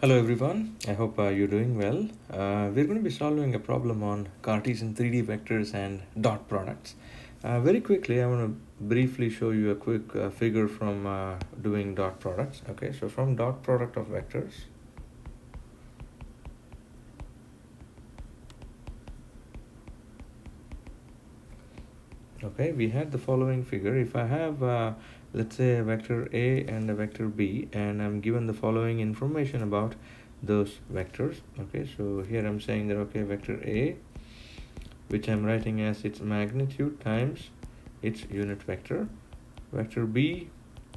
Hello everyone, I hope you're doing well. We're going to be solving a problem on Cartesian 3D vectors and dot products. Very quickly, I want to briefly show you a quick figure from doing dot products. Okay, so from dot product of vectors, okay, we had the following figure. If I have, let's say, a vector A and a vector B, and I'm given the following information about those vectors. Okay, so here I'm saying that, okay, vector A, which I'm writing as its magnitude times its unit vector. Vector B,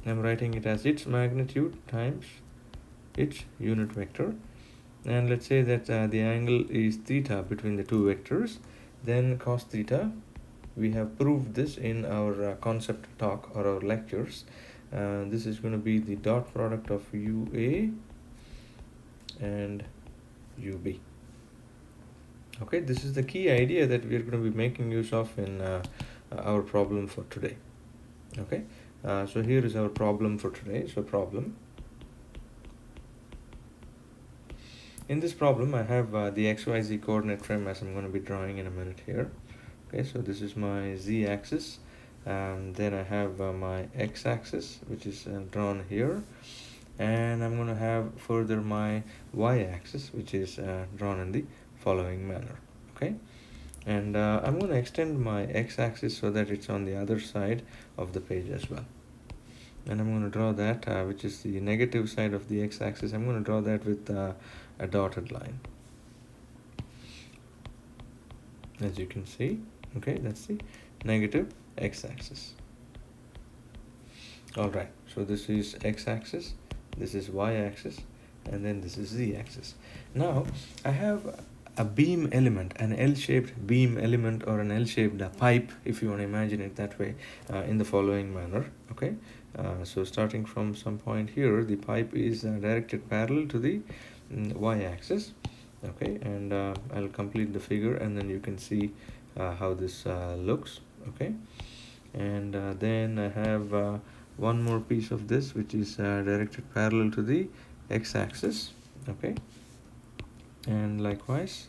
I'm writing it as its magnitude times its unit vector. And let's say that the angle is theta between the two vectors, then cos theta. We have proved this in our concept talk or our lectures. This is going to be the dot product of UA and UB. Okay, this is the key idea that we are going to be making use of in our problem for today. Okay, so here is our problem for today. So problem. In this problem, I have the XYZ coordinate frame as I'm going to be drawing in a minute here. Okay, so this is my Z axis. Then I have my X axis, which is drawn here. And I'm going to have further my Y axis, which is drawn in the following manner. Okay, and I'm going to extend my X axis so that it's on the other side of the page as well. And I'm going to draw that, which is the negative side of the X axis. I'm going to draw that with a dotted line, as you can see. Okay, that's the negative X axis. All right, so this is X axis, this is Y axis, and then this is Z axis. Now I have a beam element, an L-shaped beam element, or an L-shaped pipe, if you want to imagine it that way, in the following manner. Okay, so starting from some point here, the pipe is directed parallel to the Y-axis. Okay, and I'll complete the figure, and then you can see how this looks. Okay, and then I have one more piece of this, which is directed parallel to the X-axis. Okay, and likewise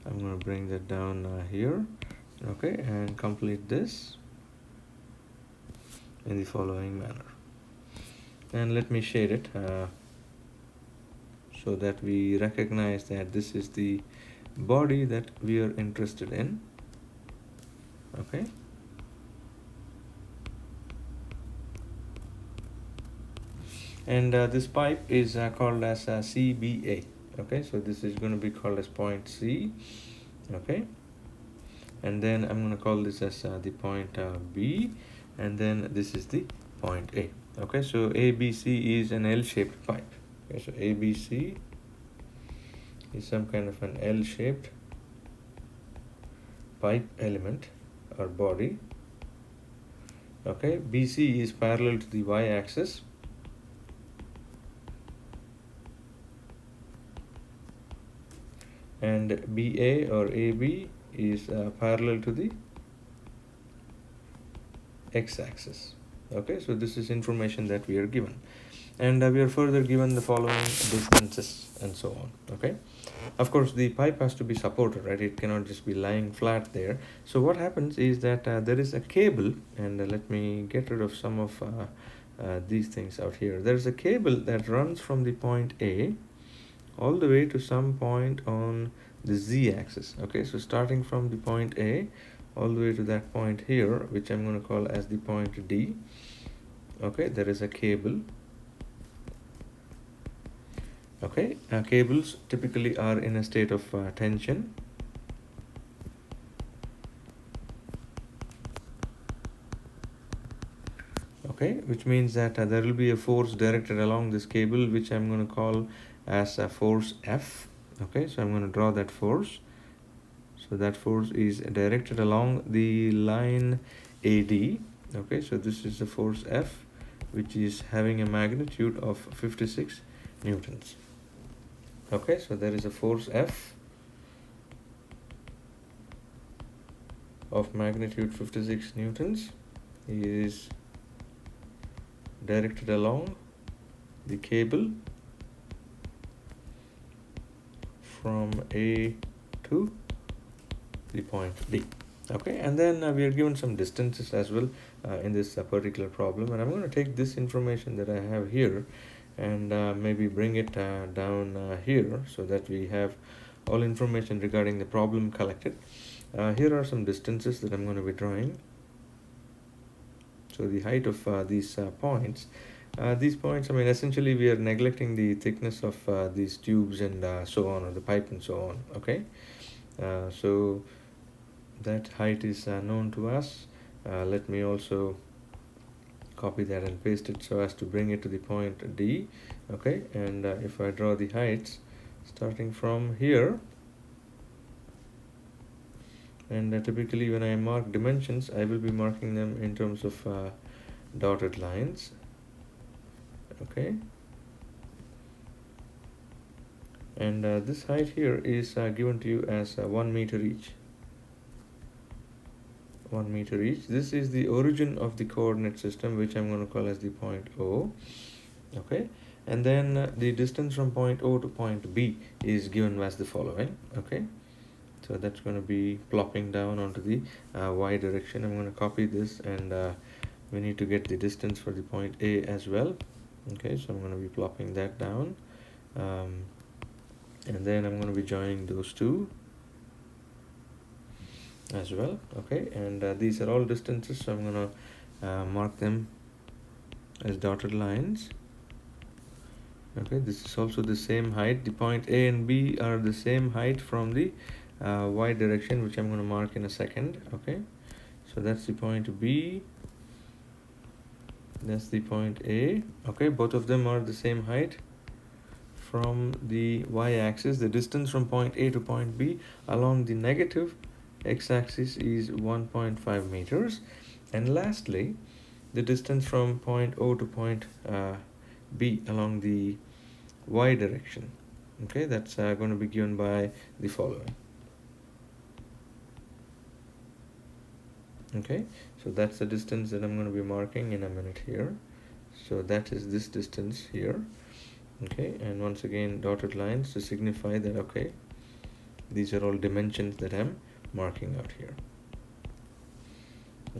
I'm going to bring that down here. Okay, and complete this in the following manner, and let me shade it so that we recognize that this is the body that we are interested in. Okay, and this pipe is called as CBA. Okay, so this is going to be called as point C. Okay, and then I'm going to call this as the point B, and then this is the point A. Okay, so ABC is an L-shaped pipe. Okay, so ABC is some kind of an L-shaped pipe element or body. Okay, BC is parallel to the Y-axis. And BA or AB is parallel to the X-axis. Okay, so this is information that we are given, and we are further given the following distances and so on. Okay, of course the pipe has to be supported, right? It cannot just be lying flat there. So what happens is that there is a cable, and let me get rid of some of these things out here. There is a cable that runs from the point A all the way to some point on the Z-axis. Okay, so starting from the point A all the way to that point here, which I'm going to call as the point D. Okay, there is a cable. Okay, cables typically are in a state of tension. Okay, which means that there will be a force directed along this cable, which I'm going to call as a force F. Okay, so I'm going to draw that force. So that force is directed along the line AD. Okay, so this is the force F, which is having a magnitude of 56 newtons. Okay, so there is a force F of magnitude 56 newtons is directed along the cable from A to the point B. Okay, and then we are given some distances as well in this particular problem, and I'm going to take this information that I have here and maybe bring it down here so that we have all information regarding the problem collected. Here are some distances that I'm going to be drawing. So the height of these points, I mean, essentially we are neglecting the thickness of these tubes and so on, or the pipe and so on. Okay, so that height is known to us. Let me also copy that and paste it so as to bring it to the point D. Okay, and if I draw the heights starting from here, and typically when I mark dimensions, I will be marking them in terms of dotted lines. Okay, and this height here is given to you as 1 meter each. 1 meter each. This is the origin of the coordinate system, which I'm going to call as the point O. Okay, and then the distance from point O to point B is given as the following. Okay, so that's going to be plopping down onto the y direction. I'm going to copy this, and we need to get the distance for the point A as well. Okay, so I'm going to be plopping that down, and then I'm going to be joining those two as well. Okay, and these are all distances, so I'm going to mark them as dotted lines. Okay, this is also the same height. The point A and B are the same height from the y direction, which I'm going to mark in a second. Okay, so that's the point B, that's the point A. Okay, both of them are the same height from the y-axis. The distance from point A to point B along the negative x-axis is 1.5 meters, and lastly the distance from point O to point B along the y direction. Okay, that's going to be given by the following. Okay, so that's the distance that I'm going to be marking in a minute here. So that is this distance here. Okay, and once again dotted lines to signify that, okay, these are all dimensions that I'm marking out here.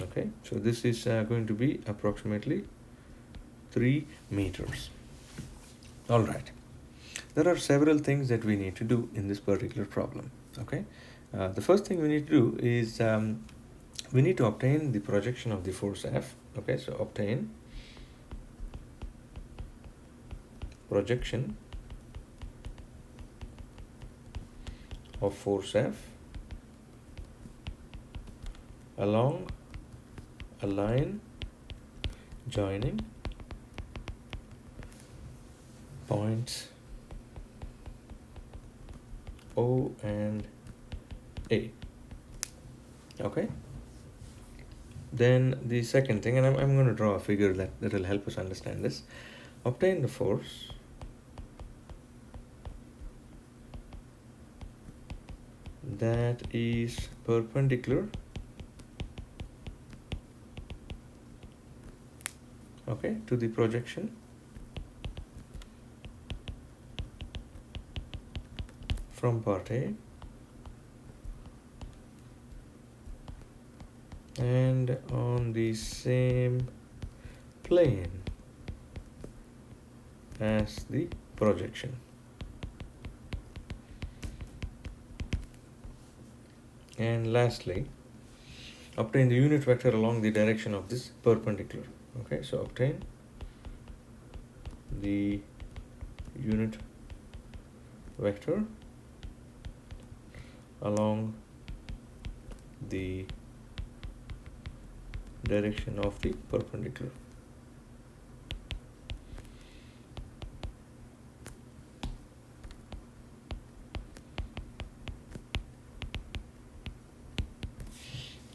Okay, so this is going to be approximately 3 meters. All right, there are several things that we need to do in this particular problem. Okay, the first thing we need to do is we need to obtain the projection of the force F. Okay, so obtain projection of force F along a line joining points O and A. Okay, then the second thing, and I'm going to draw a figure that will help us understand this. Obtain the force that is perpendicular, okay, to the projection from part A and on the same plane as the projection. And lastly, obtain the unit vector along the direction of this perpendicular. Okay, so obtain the unit vector along the direction of the perpendicular.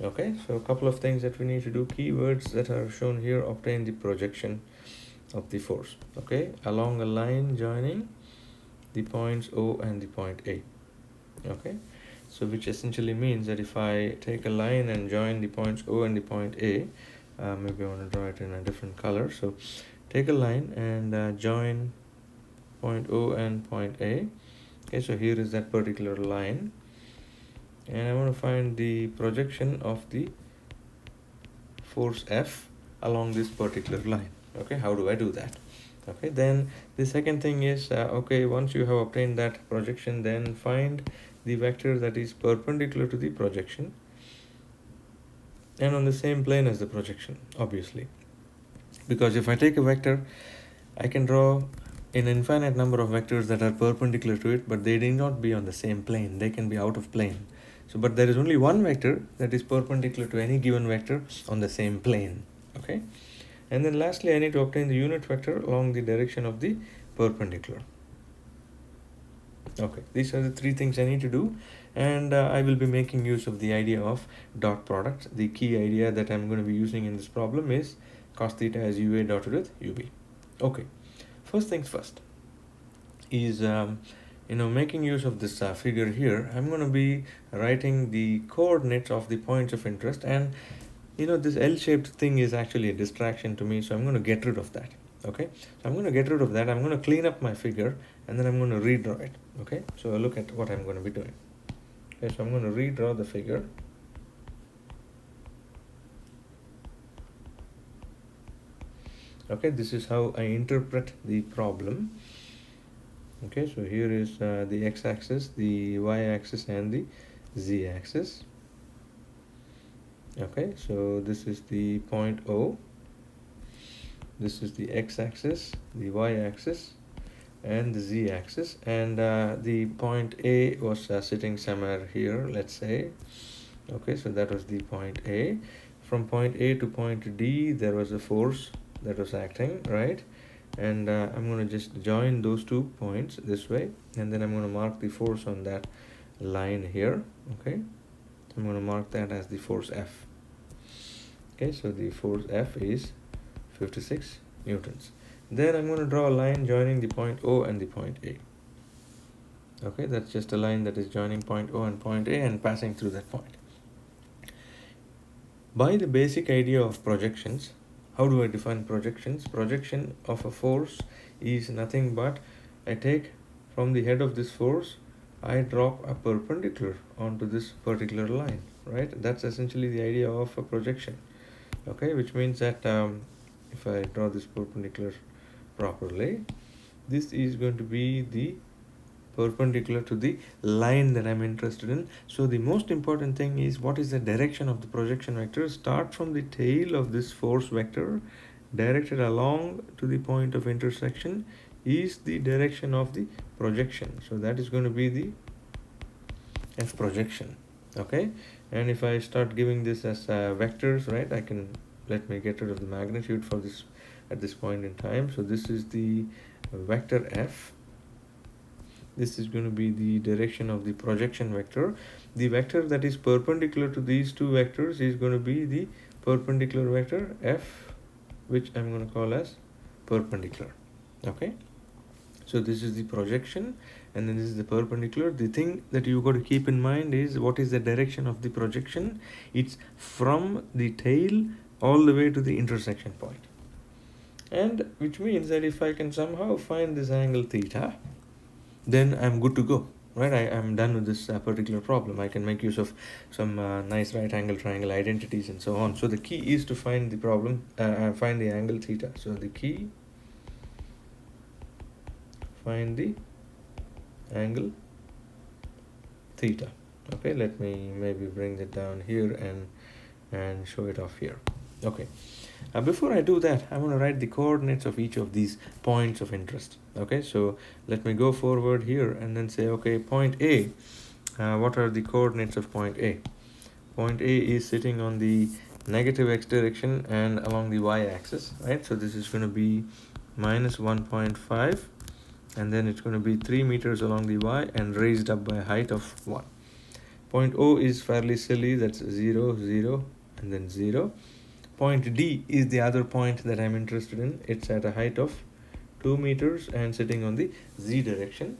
Okay, so a couple of things that we need to do. Keywords that are shown here: obtain the projection of the force, okay, along a line joining the points O and the point A. Okay, so which essentially means that if I take a line and join the points O and the point A, maybe I want to draw it in a different color. So take a line and join point O and point A. Okay, so here is that particular line, and I want to find the projection of the force F along this particular line. Okay, how do I do that? Okay, then the second thing is, okay, once you have obtained that projection, then find the vector that is perpendicular to the projection and on the same plane as the projection, obviously. Because if I take a vector, I can draw an infinite number of vectors that are perpendicular to it, but they need not be on the same plane. They can be out of plane. So, but there is only one vector that is perpendicular to any given vector on the same plane. Okay. And then lastly, I need to obtain the unit vector along the direction of the perpendicular. Okay, these are the three things I need to do, and I will be making use of the idea of dot product. The key idea that I'm going to be using in this problem is cos theta as UA dotted with UB. Okay, first things first is making use of this figure here. I'm going to be writing the coordinates of the points of interest, and this L-shaped thing is actually a distraction to me, so I'm going to get rid of that. Okay, so I'm going to get rid of that. I'm going to clean up my figure, and then I'm going to redraw it. Okay, so look at what I'm going to be doing. Okay, so I'm going to redraw the figure. Okay, this is how I interpret the problem. Okay, so here is the x-axis, the y-axis, and the z-axis. Okay, so this is the point O. This is the x-axis, the y-axis, and the z-axis, and the point A was sitting somewhere here, let's say. Okay, so that was the point A. From point A to point D, there was a force that was acting, right? And I'm going to just join those 2 points this way, and then I'm going to mark the force on that line here. Okay, I'm going to mark that as the force F. Okay, so the force F is 56 newtons. Then I'm going to draw a line joining the point O and the point A. Okay, that's just a line that is joining point O and point A and passing through that point. By the basic idea of projections, how do I define projections? Projection of a force is nothing but I take from the head of this force, I drop a perpendicular onto this particular line, right? That's essentially the idea of a projection. Okay, which means that if I draw this perpendicular properly, this is going to be the perpendicular to the line that I'm interested in. So the most important thing is what is the direction of the projection vector. Start from the tail of this force vector directed along to the point of intersection is the direction of the projection. So that is going to be the F projection. Okay, and if I start giving this as vectors, right, I can, let me get rid of the magnitude for this at this point in time. So this is the vector F. This is going to be the direction of the projection vector. The vector that is perpendicular to these 2 vectors is going to be the perpendicular vector F, which I'm going to call as perpendicular. Okay, so this is the projection, and then this is the perpendicular. The thing that you got to keep in mind is what is the direction of the projection. It's from the tail all the way to the intersection point, and which means that if I can somehow find this angle theta, then I'm good to go, right? I am done with this particular problem. I can make use of some nice right angle triangle identities and so on. So the key is to find the problem, find the angle theta. So the key, find the angle theta. Okay, let me maybe bring it down here and show it off here. Okay, before I do that, I want to write the coordinates of each of these points of interest. Okay, so let me go forward here and then say, okay, point A, what are the coordinates of point A? Point A is sitting on the negative x direction and along the y-axis, right? So this is going to be minus 1.5, and then it's going to be 3 meters along the y and raised up by a height of 1. Point O is fairly silly, that's 0, 0, and then 0. Point D is the other point that I'm interested in. It's at a height of 2 meters and sitting on the z direction.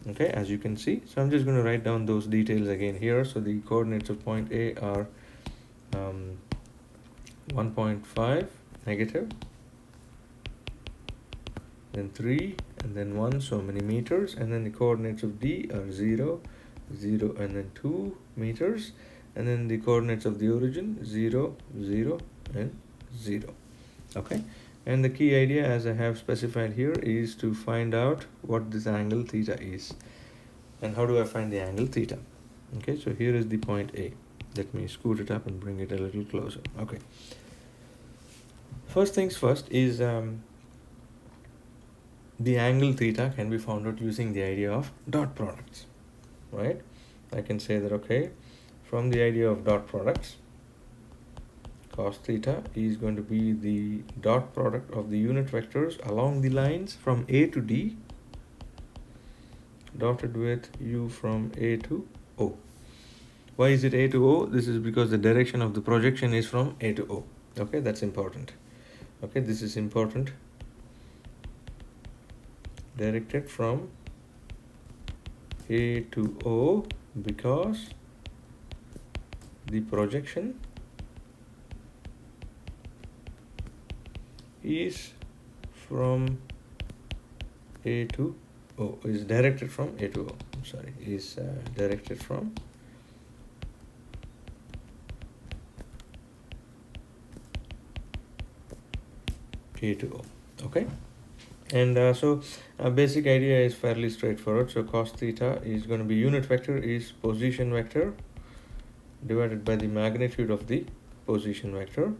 Okay, as you can see. So I'm just going to write down those details again here. So the coordinates of point A are 1.5 negative, then 3, and then 1, so many meters, and then the coordinates of D are 0, 0, and then 2 meters, and then the coordinates of the origin 0, 0, and 0. Okay, and the key idea, as I have specified here, is to find out what this angle theta is. And how do I find the angle theta? Okay, so here is the point A. Let me scoot it up and bring it a little closer. Okay, first things first is the angle theta can be found out using the idea of dot products, right? I can say that, okay, from the idea of dot products, cos theta is going to be the dot product of the unit vectors along the lines from A to D, dotted with u from A to O. Why is it A to O? This is because the direction of the projection is from A to O. Okay, that's important. Okay, this is important. Directed from A to O because the projection is from A to O, is directed from A to O. I'm sorry, is directed from A to O. Okay, and so basic idea is fairly straightforward. So cos theta is going to be, unit vector is position vector divided by the magnitude of the position vector.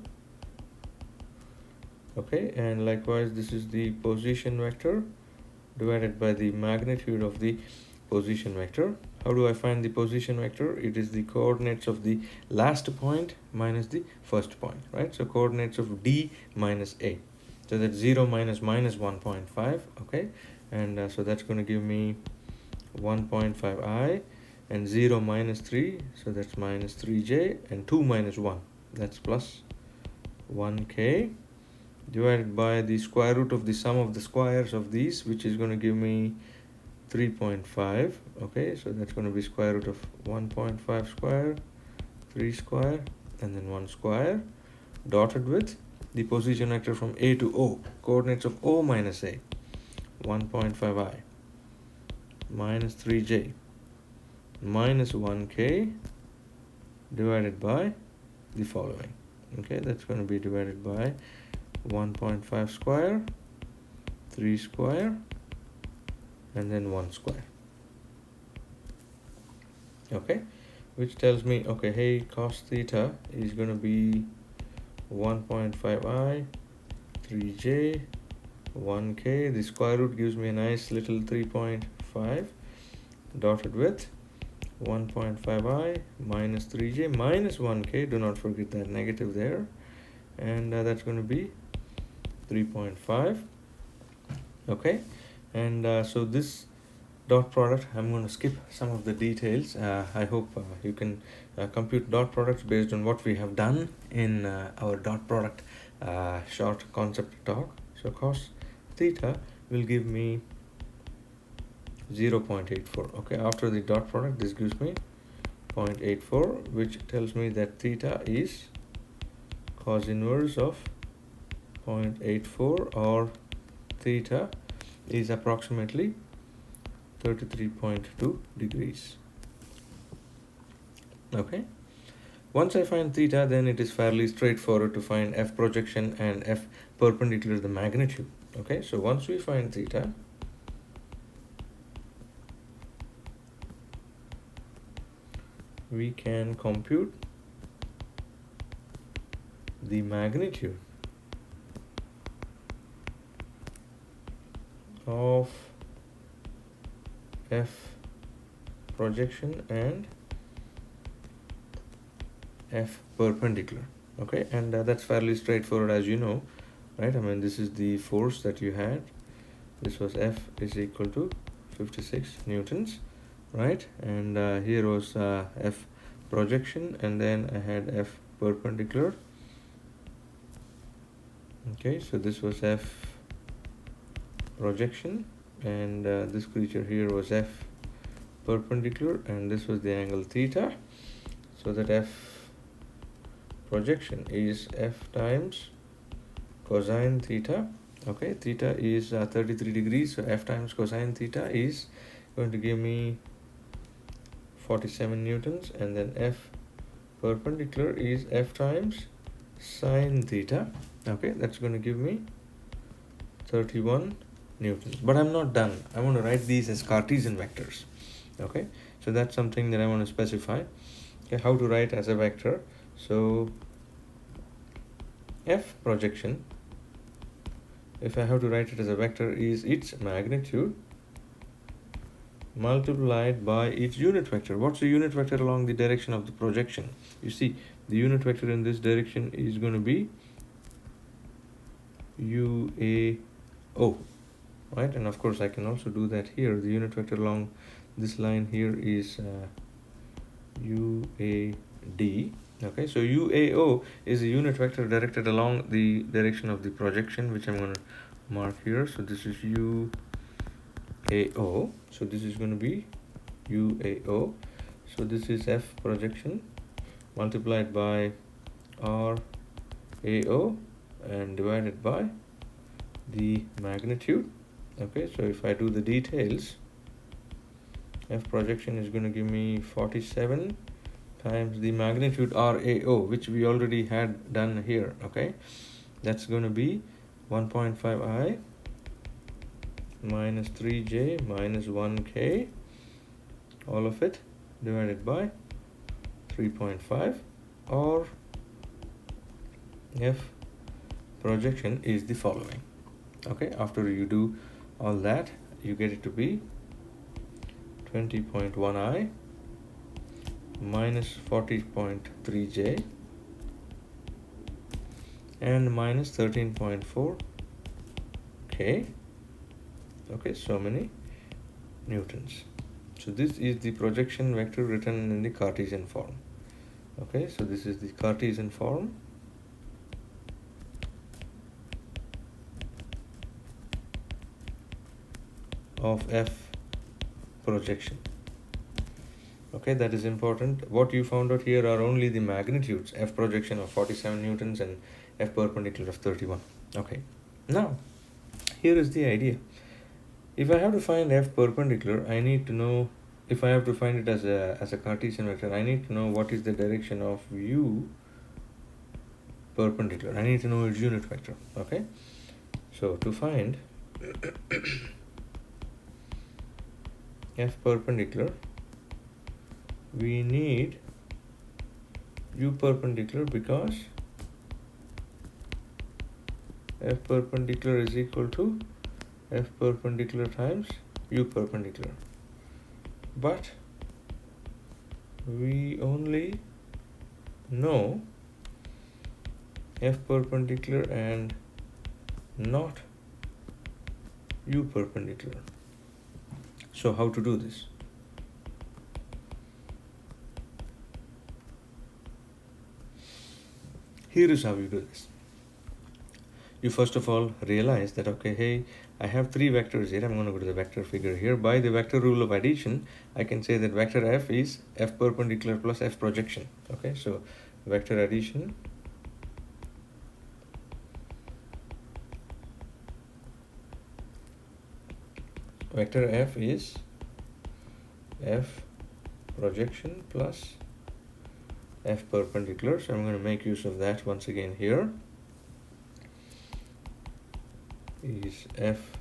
Okay, and likewise this is the position vector divided by the magnitude of the position vector. How do I find the position vector? It is the coordinates of the last point minus the first point, right? So coordinates of D minus A. So that's 0 minus 1.5, okay? And so that's going to give me 1.5i, and 0 minus 3, so that's minus 3j, and 2 minus 1, that's plus 1k, divided by the square root of the sum of the squares of these, which is going to give me 3.5. Okay, so that's going to be square root of 1.5 square, 3 square, and then 1 square, dotted with the position vector from A to O, coordinates of O minus A, 1.5i, minus 3j, minus 1k, divided by the following. Okay, that's going to be divided by 1.5 square, 3 square, and then 1 square. Okay, which tells me, okay, hey, cos theta is going to be 1.5i, 3j, 1k. The square root gives me a nice little 3.5, dotted with 1.5i minus 3j minus 1k. Do not forget that negative there. And that's going to be 3.5. Okay, and so this dot product, I'm going to skip some of the details. I hope you can compute dot products based on what we have done in our dot product short concept talk. So cos theta will give me 0.84. Okay, after the dot product, this gives me 0.84, which tells me that theta is cos inverse of 0.84, or theta is approximately 33.2 degrees. Okay, once I find theta, then it is fairly straightforward to find f projection and f perpendicular, the magnitude. Okay, so once we find theta, we can compute the magnitude of f projection and f perpendicular. Okay, and that's fairly straightforward, as you know, right? I mean, this is the force that you had. This was F is equal to 56 newtons, right? And here was F projection, and then I had F perpendicular. Okay, so this was F projection, and this creature here was F perpendicular, and this was the angle theta. So that F projection is F times cosine theta, Okay, theta is 33 degrees, so f times cosine theta is going to give me 47 newtons, and then f perpendicular is f times sine theta. Okay, that's going to give me 31 newtons. But I'm not done. I want to write these as Cartesian vectors. Okay, so that's something that I want to specify. Okay, how to write as a vector. So f projection, if I have to write it as a vector, is its magnitude multiplied by its unit vector. What's the unit vector along the direction of the projection? You see, the unit vector in this direction is going to be UAO, right? And of course I can also do that here. The unit vector along this line here is UAD. Okay, so UAO is a unit vector directed along the direction of the projection, which I'm going to mark here. So this is UAO. So this is going to be UAO. So this is F projection multiplied by RAO and divided by the magnitude. Okay, so if I do the details, F projection is going to give me 47 times the magnitude RAO, which we already had done here. Okay, that's going to be 1.5i minus 3j minus 1k, all of it divided by 3.5, or F projection is the following. Okay, after you do all that, you get it to be 20.1i minus 40.3j and minus 13.4k. Okay, so many newtons. So this is the projection vector written in the Cartesian form. Okay, so this is the Cartesian form of F projection. Okay, that is important. What you found out here are only the magnitudes, F projection of 47 newtons and F perpendicular of 31. Okay, now here is the idea. If I have to find F perpendicular, I need to know, if I have to find it as a Cartesian vector, I need to know what is the direction of U perpendicular. I need to know its unit vector. Okay, so to find F perpendicular, we need U perpendicular, because F perpendicular is equal to F perpendicular times U perpendicular. But we only know F perpendicular and not U perpendicular. So how to do this? Here is how you do this. You first of all realize that, okay, hey, I have three vectors here. I'm going to go to the vector figure here. By the vector rule of addition, I can say that vector F is F perpendicular plus F projection. Okay, so vector addition vector F is F projection plus F perpendicular. So I'm going to make use of that once again here. Is F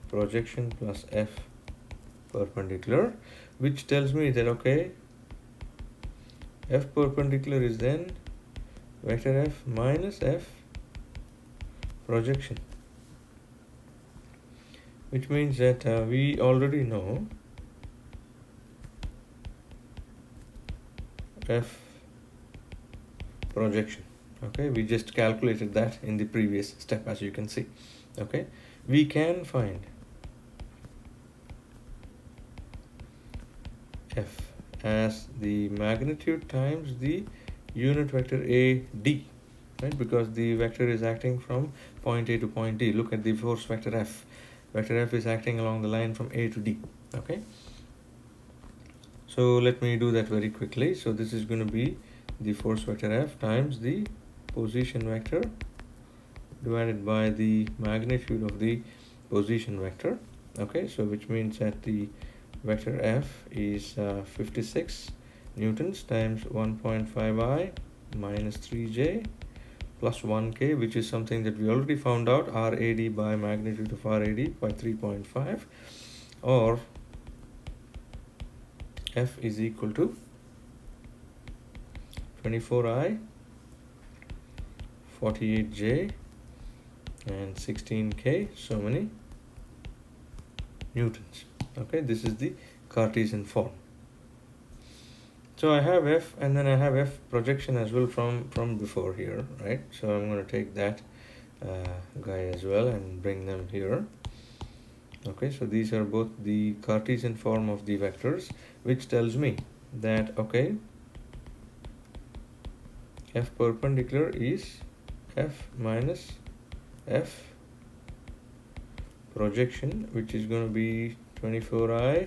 projection plus F perpendicular, which tells me that, okay, F perpendicular is then vector F minus F projection, which means that we already know F projection. Okay, we just calculated that in the previous step, as you can see. Okay, we can find F as the magnitude times the unit vector AD, right? Because the vector is acting from point A to point D. Look at the force vector F. Vector F is acting along the line from A to D. Okay, so let me do that very quickly. So this is going to be the force vector F times the position vector divided by the magnitude of the position vector. Okay, so which means that the vector F is 56 newtons times 1.5i minus 3j plus 1k, which is something that we already found out, RAD by magnitude of RAD by 3.5, or F is equal to 24i, 48j and 16k, so many newtons. Okay, this is the Cartesian form. So I have F, and then I have F projection as well from before here, right? So I'm going to take that guy as well and bring them here. Okay, so these are both the Cartesian form of the vectors, which tells me that, okay, F perpendicular is F minus F projection, which is going to be 24i,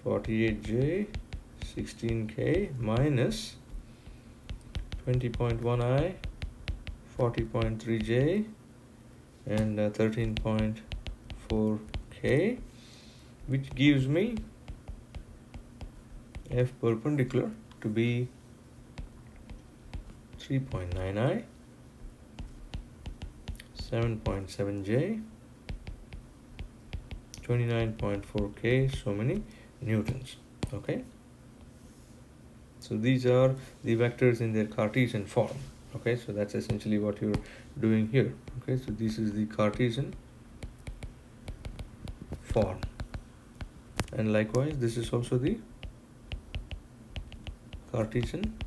48j, 16k minus 20.1i, 40.3j and 13.4k, which gives me F perpendicular to be 3.9i, 7.7j, 29.4k, so many newtons. Okay, so these are the vectors in their Cartesian form. Okay, so that's essentially what you're doing here. Okay, so this is the Cartesian form, and likewise this is also the Cartesian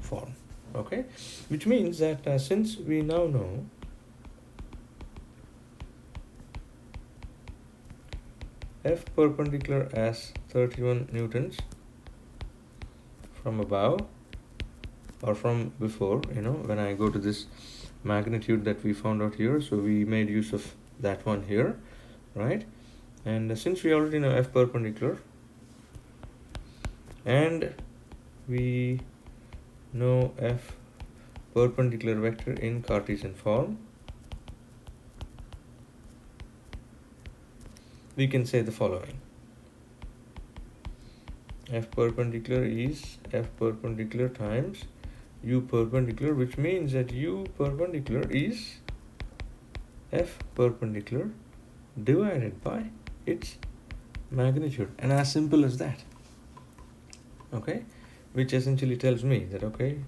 form. Okay, which means that since we now know F perpendicular as 31 newtons from above or from before, when I go to this magnitude that we found out here, so we made use of that one here, right? And since we already know F perpendicular and we know F perpendicular vector in Cartesian form, we can say the following: F perpendicular is F perpendicular times U perpendicular, which means that U perpendicular is F perpendicular divided by its magnitude, and as simple as that. Okay, which essentially tells me that, okay,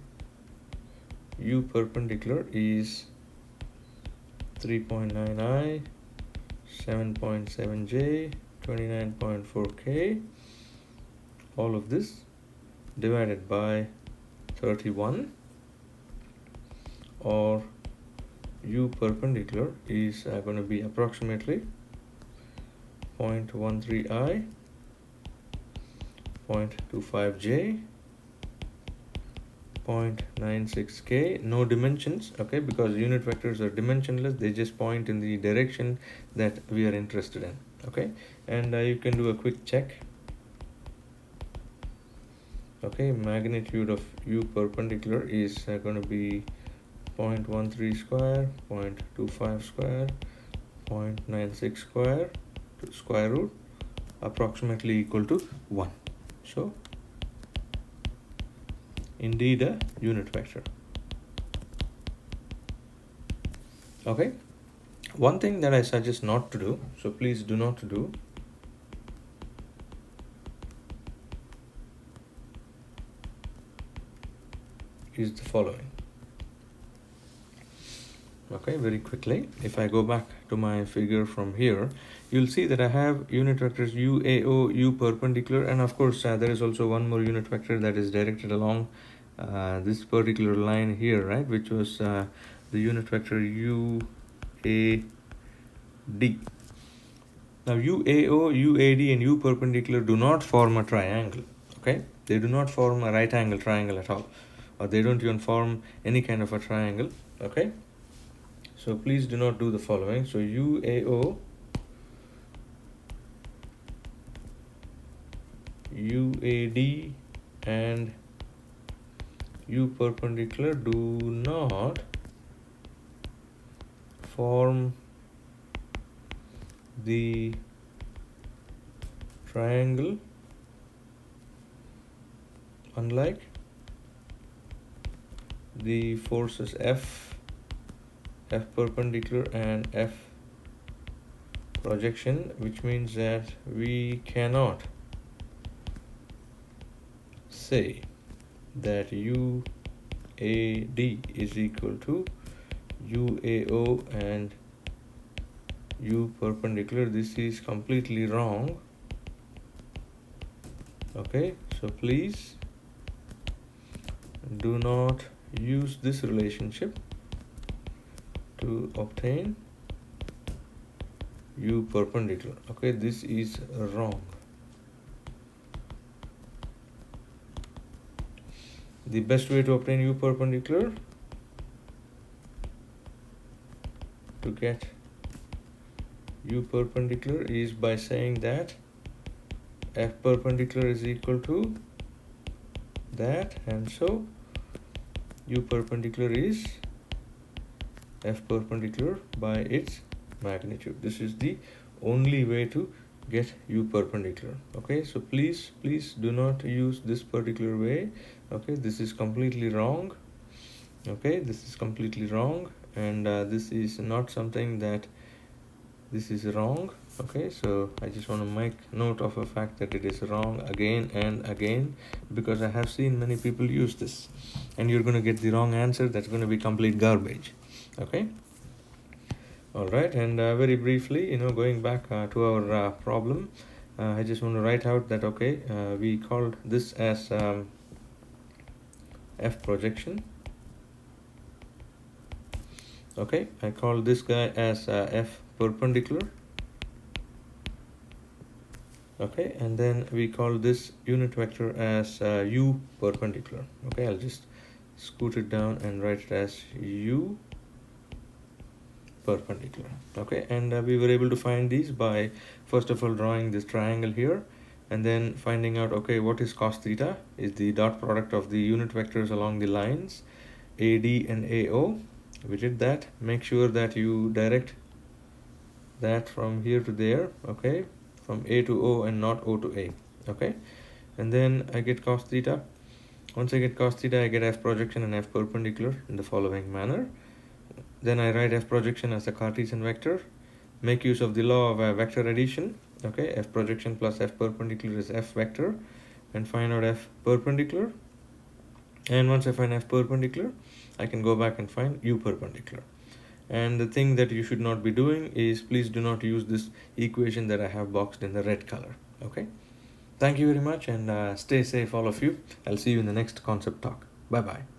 U perpendicular is 3.9i, 7.7j, 29.4k, all of this divided by 31, or U perpendicular is going to be approximately 0.13i, 0.25j, 0.96k, no dimensions, okay, because unit vectors are dimensionless, they just point in the direction that we are interested in. Okay, and you can do a quick check. Okay, magnitude of U perpendicular is going to be 0.13 square, 0.25 square, 0.96 square to square root, approximately equal to 1. So indeed a unit vector. Okay, one thing that I suggest not to do, so please do not do, is the following. Okay, very quickly, if I go back to my figure from here, you'll see that I have unit vectors UAO, U perpendicular, and of course there is also one more unit vector that is directed along this particular line here, right, which was the unit vector UAD. Now UAO, UAD and U perpendicular do not form a triangle. Okay, they do not form a right angle triangle at all, or they don't even form any kind of a triangle. Okay, so please do not do the following. So UAO, UAD and U perpendicular do not form the triangle unlike the forces F perpendicular and F projection, which means that we cannot say that UAD is equal to UAO and U perpendicular. This is completely wrong. Okay, so please do not use this relationship to obtain U perpendicular. Okay, this is wrong. The best way to obtain U perpendicular, to get U perpendicular, is by saying that F perpendicular is equal to that, and so U perpendicular is F perpendicular by its magnitude. This is the only way to get U perpendicular. Okay, so please do not use this particular way. Okay, this is completely wrong. Okay, this is completely wrong, and this is not something that this is wrong. Okay, so I just want to make note of the fact that it is wrong again and again, because I have seen many people use this, and you're going to get the wrong answer. That's going to be complete garbage. Okay, all right, and very briefly, going back to our problem, I just want to write out that okay, we called this as F projection. Okay, I call this guy as F perpendicular. Okay, and then we call this unit vector as U perpendicular. Okay, I'll just scoot it down and write it as U perpendicular. Okay, and we were able to find these by first of all drawing this triangle here, and then finding out, okay, what is cos theta? Is the dot product of the unit vectors along the lines AD and AO. We did that. Make sure that you direct that from here to there, okay, from A to O and not O to A. Okay, and then I get cos theta. Once I get cos theta, I get F projection and F perpendicular in the following manner. Then I write F projection as a Cartesian vector, make use of the law of vector addition. Okay, F projection plus F perpendicular is F vector, and find out F perpendicular. And once I find F perpendicular, I can go back and find U perpendicular. And the thing that you should not be doing is, please do not use this equation that I have boxed in the red color. Okay, thank you very much, and stay safe all of you. I'll see you in the next concept talk. Bye bye.